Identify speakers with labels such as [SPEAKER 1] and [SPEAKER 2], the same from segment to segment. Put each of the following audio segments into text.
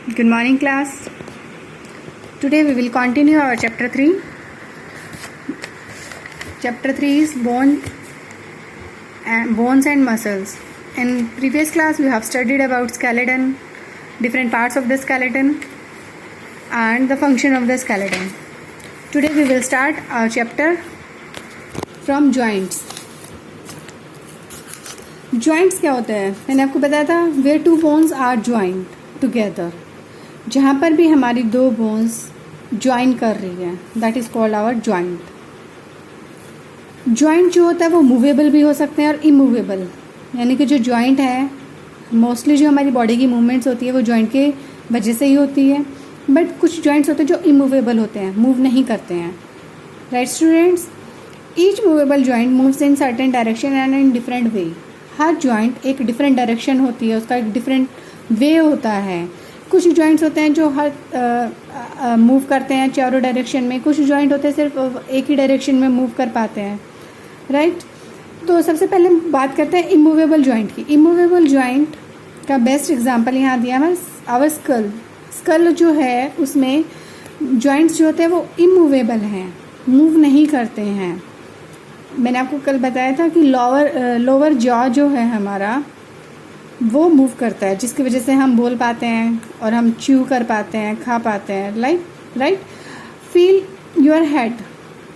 [SPEAKER 1] Good morning, class. Today we will continue our chapter 3. Chapter 3 is bones and muscles. In previous class we have studied about skeleton, different parts of the skeleton and the function of the skeleton. Today we will start our chapter from joints. Joints क्या होता है? मैंने आपको बताया था where two bones are joined together. जहाँ पर भी हमारी दो बोन्स ज्वाइन कर रही है, that is called our joint. Joint जो होता है वो मूवेबल भी हो सकते हैं और इमूवेबल, यानी कि जो ज्वाइंट है मोस्टली जो हमारी बॉडी की मूवमेंट्स होती है वो ज्वाइंट के वजह से ही होती है, बट कुछ ज्वाइंट्स होते हैं जो इमूवेबल होते हैं, मूव नहीं करते हैं. Right students, each movable joint moves in certain direction and in different way. Her joint एक डिफरेंट डायरेक्शन होती है, उसका एक डिफरेंट वे होता है. कुछ जॉइंट्स होते हैं जो हर मूव करते हैं चारों डायरेक्शन में, कुछ जॉइंट होते हैं सिर्फ एक ही डायरेक्शन में मूव कर पाते हैं. राइट, तो सबसे पहले बात करते हैं इमूवेबल जॉइंट की. इमूवेबल जॉइंट का बेस्ट एग्जांपल यहाँ दिया है आवर स्कल. स्कल जो है उसमें जॉइंट्स जो होते हैं वो इमूवेबल हैं, मूव नहीं करते हैं. मैंने आपको कल बताया था कि लोअर जॉ जो है हमारा वो मूव करता है, जिसकी वजह से हम बोल पाते हैं और हम च्यू कर पाते हैं, खा पाते हैं. Right, feel your head,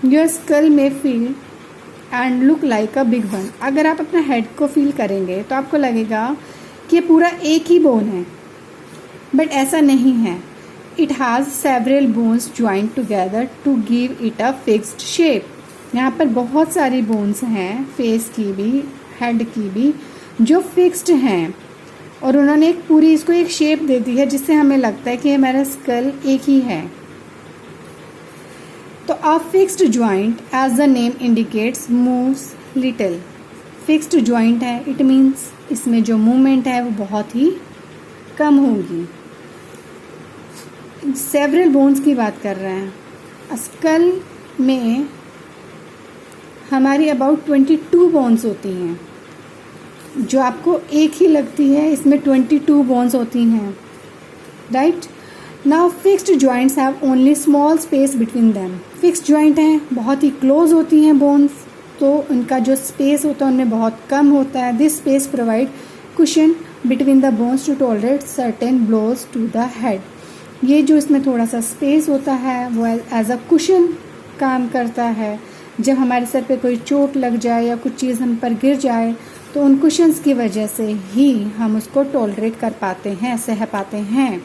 [SPEAKER 1] your skull में feel and look like a big one. अगर आप अपना हेड को फील करेंगे तो आपको लगेगा कि ये पूरा एक ही बोन है, बट ऐसा नहीं है. It has several bones joint together to give it a fixed shape. यहाँ पर बहुत सारी बोन्स हैं, फेस की भी हेड की भी, जो फिक्स्ड हैं और उन्होंने एक पूरी इसको एक शेप दे दी है जिससे हमें लगता है कि हमारा स्कल एक ही है. तो a fixed joint as the name indicates moves little. Fixed joint है, इट मीन्स इसमें जो मूवमेंट है वो बहुत ही कम होगी. सेवरल बोन्स की बात कर रहे हैं. स्कल में हमारी अबाउट 22 बोन्स होती हैं, जो आपको एक ही लगती है, इसमें 22 बोन्स होती हैं. Right, now fixed joints have only small space between them. Fixed joint हैं, बहुत ही क्लोज होती हैं बोन्स, तो उनका जो स्पेस होता है उनमें बहुत कम होता है. This space provide cushion between the bones to tolerate certain blows to the head. ये जो इसमें थोड़ा सा स्पेस होता है वो एज अ कुशन काम करता है. जब हमारे सर पे कोई चोट लग जाए या कुछ चीज़ हम पर गिर जाए तो उन कुशंस की वजह से ही हम उसको टॉलरेट कर पाते हैं, सह पाते हैं.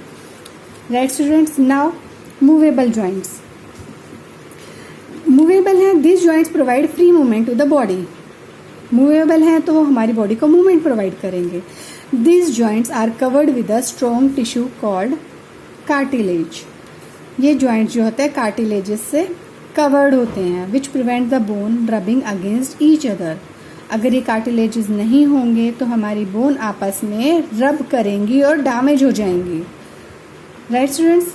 [SPEAKER 1] Right students, now movable joints. Movable हैं, this joints provide free movement to the body. Movable हैं तो वो हमारी बॉडी को मूवमेंट प्रोवाइड करेंगे. This joints are covered with a strong tissue called cartilage. ये जॉइंट्स जो होते हैं कार्टिलेजेस से कवर्ड होते हैं, which prevent the bone rubbing against each other. अगर ये कार्टिलेजेस नहीं होंगे तो हमारी बोन आपस में रब करेंगी और डैमेज हो जाएंगी. Right students,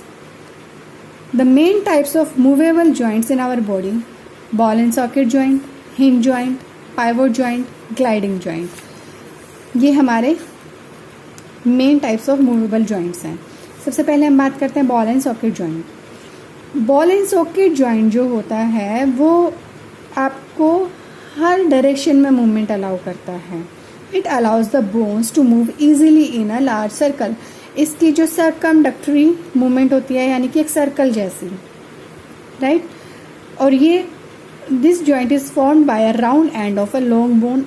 [SPEAKER 1] the main types of movable joints in our body: ball and socket joint, hinge joint, pivot joint, gliding joint. ये हमारे main types of movable joints हैं. सबसे पहले हम बात करते हैं ball and socket joint. Ball and socket joint जो होता है वो आपको हर डायरेक्शन में मूवमेंट अलाउ करता है. It allows the bones to move easily in a large circle. इसकी जो सर्कमडक्टरी मूवमेंट होती है, यानी कि एक सर्कल जैसी. राइट, और ये this joint is formed by a round end of a long bone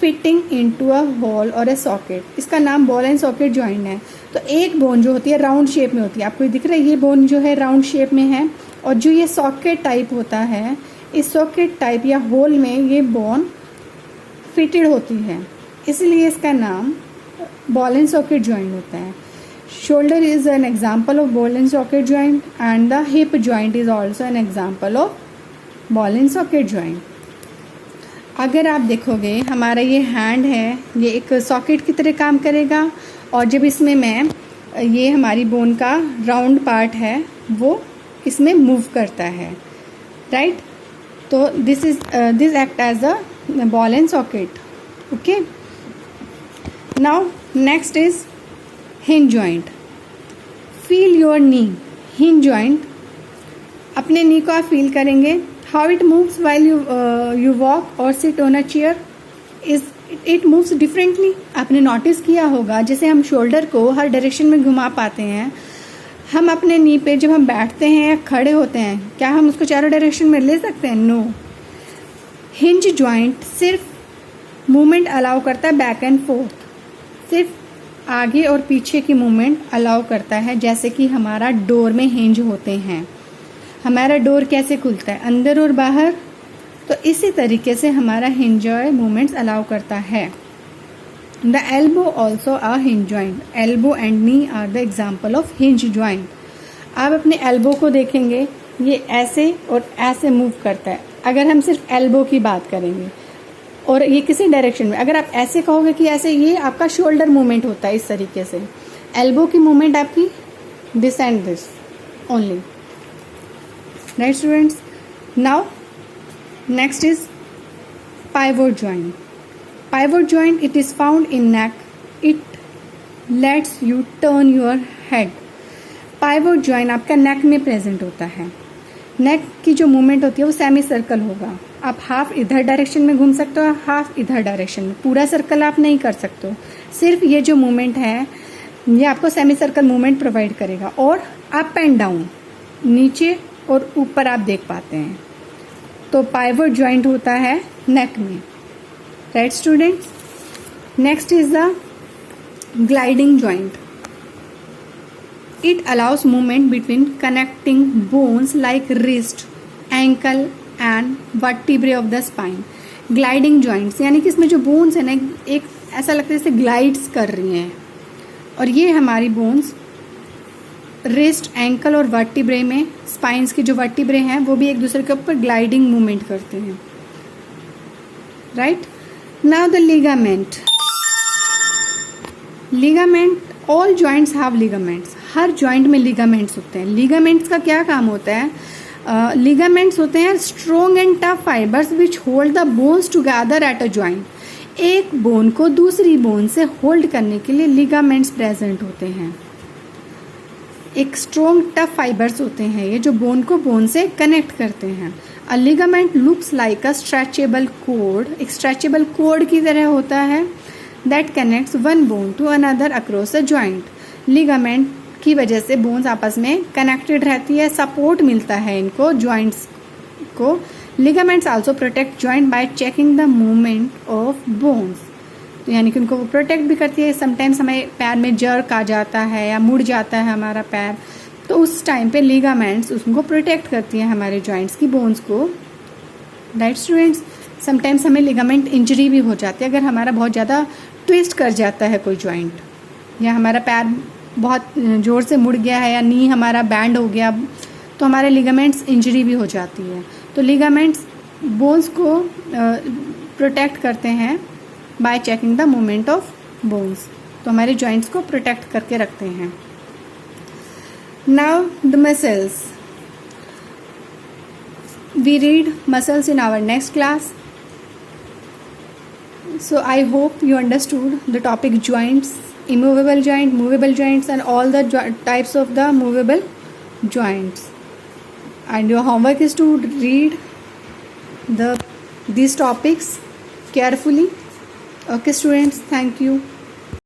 [SPEAKER 1] fitting into a hole और अ सॉकेट. इसका नाम बॉल एंड सॉकेट जॉइंट है. तो एक बोन जो होती है राउंड शेप में होती है, आपको दिख रहा है ये बोन जो है राउंड शेप में है, और जो ये सॉकेट टाइप होता है, इस सॉकेट टाइप या होल में ये बोन फिटेड होती है, इसलिए इसका नाम बॉल एंड सॉकेट जॉइंट होता है. Shoulder is an example of ball and socket joint and the hip joint is also an example of ball and socket joint. अगर आप देखोगे हमारा ये हैंड है, ये एक सॉकेट की तरह काम करेगा, और जब इसमें मैं ये हमारी बोन का राउंड पार्ट है वो इसमें मूव करता है. राइट, तो this act as a ball and socket. Okay, now next is hinge joint. Feel your knee hinge joint, अपने नी को आप फील करेंगे. How it moves while you walk और sit on a chair, it moves differently. आपने notice किया होगा जैसे हम शोल्डर को हर डायरेक्शन में घुमा पाते हैं, हम अपने नी पे जब हम बैठते हैं या खड़े होते हैं, क्या हम उसको चारों डायरेक्शन में ले सकते हैं? नो. हिंज जॉइंट सिर्फ मूवमेंट अलाउ करता है बैक एंड फोर्थ, सिर्फ आगे और पीछे की मूवमेंट अलाउ करता है. जैसे कि हमारा डोर में हिंज होते हैं, हमारा डोर कैसे खुलता है, अंदर और बाहर, तो इसी तरीके से हमारा हिंज जॉइंट मूवमेंट्स अलाउ करता है. The elbow also a hinge joint, elbow and knee are the example of hinge joint. आप अपने एल्बो को देखेंगे, ये ऐसे और ऐसे मूव करता है. अगर हम सिर्फ एल्बो की बात करेंगे और ये किसी डायरेक्शन में, अगर आप ऐसे कहोगे कि ऐसे, ये आपका शोल्डर मूवमेंट होता है इस तरीके से. एल्बो की मूवमेंट आपकी this and this only. Right students. Now next is pivot joint. Pivot joint, it is found in neck, it let's U turn your head. Pivot joint आपका नेक में प्रेजेंट होता है. नेक की जो मूवमेंट होती है वो सेमी सर्कल होगा. आप हाफ इधर डायरेक्शन में घूम सकते हो, हाफ इधर डायरेक्शन में, पूरा सर्कल आप नहीं कर सकते हो. सिर्फ ये जो मूवमेंट है ये आपको सेमी सर्कल मूवमेंट प्रोवाइड करेगा. और अप एंड डाउन, नीचे और ऊपर आप देख पाते हैं. तो पाइवोट जॉइंट होता है नेक में. Right students. Next is the gliding joint. It allows movement between connecting bones like wrist, ankle and vertebrae of the spine. Gliding joints यानी कि इसमें जो बोन्स है ना, एक ऐसा लगता है जैसे ग्लाइड्स कर रही हैं. और ये हमारी बोन्स रिस्ट, एंकल और वर्टिब्रे में, स्पाइन्स के जो वर्टिब्रे हैं वो भी एक दूसरे के ऊपर ग्लाइडिंग मूवमेंट करते हैं. Right. Now the ligament. Ligament, all joints have ligaments. Her joint में लिगामेंट्स होते हैं. लिगामेंट्स का क्या काम होता है? लिगामेंट्स होते हैं strong and tough fibres which hold the bones together at a joint. एक बोन को दूसरी बोन से होल्ड करने के लिए लिगामेंट्स प्रेजेंट होते हैं. एक स्ट्रॉन्ग टफ फाइबर्स होते हैं ये, जो बोन को बोन से कनेक्ट करते हैं. A ligament looks like a stretchable cord, एक स्ट्रेचेबल कोड की तरह होता है, that connects one bone to another across a joint. Ligament की वजह से बोन्स आपस में कनेक्टेड रहती है, सपोर्ट मिलता है इनको, जॉइंट्स को. Ligaments also protect joint bye checking the movement of bones. तो यानी कि उनको वो प्रोटेक्ट भी करती है. समटाइम्स हमें पैर में जर्क आ जाता है या मुड़ जाता है हमारा पैर, तो उस टाइम पे लिगामेंट्स उसको प्रोटेक्ट करती हैं हमारे जॉइंट्स की, बोन्स को. Right students. समटाइम्स हमें लिगामेंट इंजरी भी हो जाती है अगर हमारा बहुत ज़्यादा ट्विस्ट कर जाता है कोई जॉइंट, या हमारा पैर बहुत ज़ोर से मुड़ गया है, या नी हमारा बैंड हो गया, तो हमारे लिगामेंट्स इंजरी भी हो जाती है. तो लिगामेंट्स बोन्स को प्रोटेक्ट करते हैं by checking the movement of bones. तो हमारे जॉइंट्स को प्रोटेक्ट करके रखते हैं. Now the muscles. We read muscles in our next class. So I hope you understood the topic joints, immovable joint, movable joints, and all the types of the movable joints. And your homework is to read these topics carefully. Okay students, thank you.